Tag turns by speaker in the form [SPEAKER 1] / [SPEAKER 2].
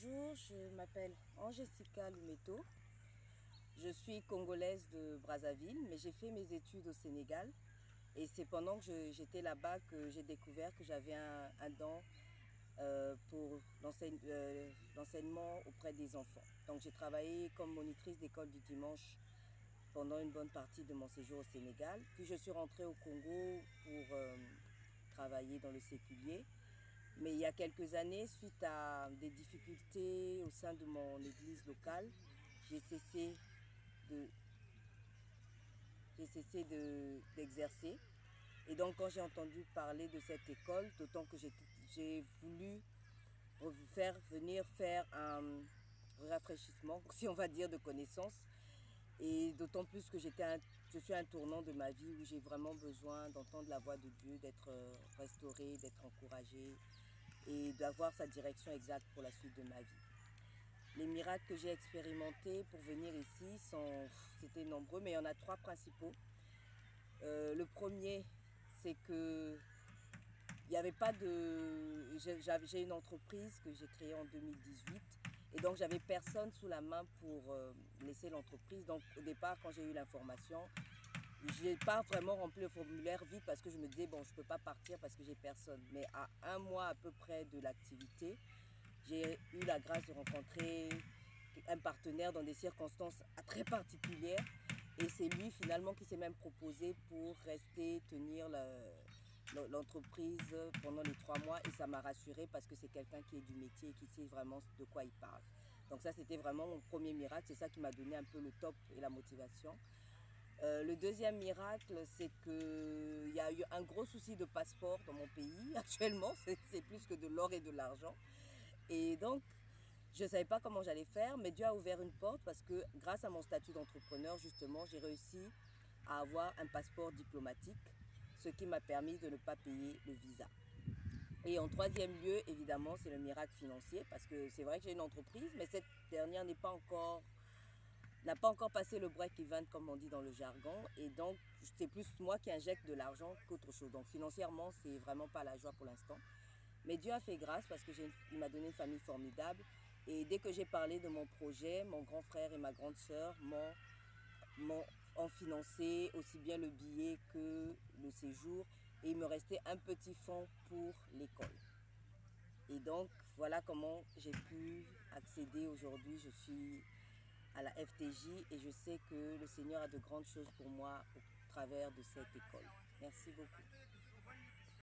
[SPEAKER 1] Bonjour, je m'appelle Angessica Lumeto. Je suis congolaise de Brazzaville, mais j'ai fait mes études au Sénégal. Et c'est pendant que j'étais là-bas que j'ai découvert que j'avais un don pour l'enseignement auprès des enfants. Donc j'ai travaillé comme monitrice d'école du dimanche pendant une bonne partie de mon séjour au Sénégal. Puis je suis rentrée au Congo pour travailler dans le séculier. Mais il y a quelques années, suite à des difficultés au sein de mon église locale, j'ai cessé d'exercer. Et donc quand j'ai entendu parler de cette école, d'autant que j'ai voulu venir faire un rafraîchissement, si on va dire, de connaissances. Et d'autant plus que je suis à un tournant de ma vie où j'ai vraiment besoin d'entendre la voix de Dieu, d'être restaurée, d'être encouragée et d'avoir sa direction exacte pour la suite de ma vie. Les miracles que j'ai expérimentés pour venir ici, c'était nombreux, mais il y en a trois principaux. Le premier, c'est que il n'y avait pas de... J'ai une entreprise que j'ai créée en 2018 et donc j'avais personne sous la main pour laisser l'entreprise. Donc au départ, quand j'ai eu l'information, je n'ai pas vraiment rempli le formulaire vite parce que je me disais, bon, je ne peux pas partir parce que j'ai personne. Mais à un mois à peu près de l'activité, j'ai eu la grâce de rencontrer un partenaire dans des circonstances très particulières. Et c'est lui finalement qui s'est même proposé pour rester, tenir l'entreprise pendant les 3 mois. Et ça m'a rassurée parce que c'est quelqu'un qui est du métier et qui sait vraiment de quoi il parle. Donc ça, c'était vraiment mon premier miracle. C'est ça qui m'a donné un peu le top et la motivation. Le deuxième miracle, c'est qu'il y a eu un gros souci de passeport dans mon pays. Actuellement, c'est plus que de l'or et de l'argent. Et donc, je ne savais pas comment j'allais faire, mais Dieu a ouvert une porte parce que grâce à mon statut d'entrepreneur, justement, j'ai réussi à avoir un passeport diplomatique, ce qui m'a permis de ne pas payer le visa. Et en troisième lieu, évidemment, c'est le miracle financier parce que c'est vrai que j'ai une entreprise, mais cette dernière n'a pas encore passé le break-even, comme on dit dans le jargon. Et donc, c'est plus moi qui injecte de l'argent qu'autre chose. Donc, financièrement, c'est vraiment pas la joie pour l'instant. Mais Dieu a fait grâce parce qu'il m'a donné une famille formidable. Et dès que j'ai parlé de mon projet, mon grand frère et ma grande sœur ont financé aussi bien le billet que le séjour. Et il me restait un petit fonds pour l'école. Et donc, voilà comment j'ai pu accéder aujourd'hui. Je suis à la FTJ et je sais que le Seigneur a de grandes choses pour moi au travers de cette école. Merci beaucoup.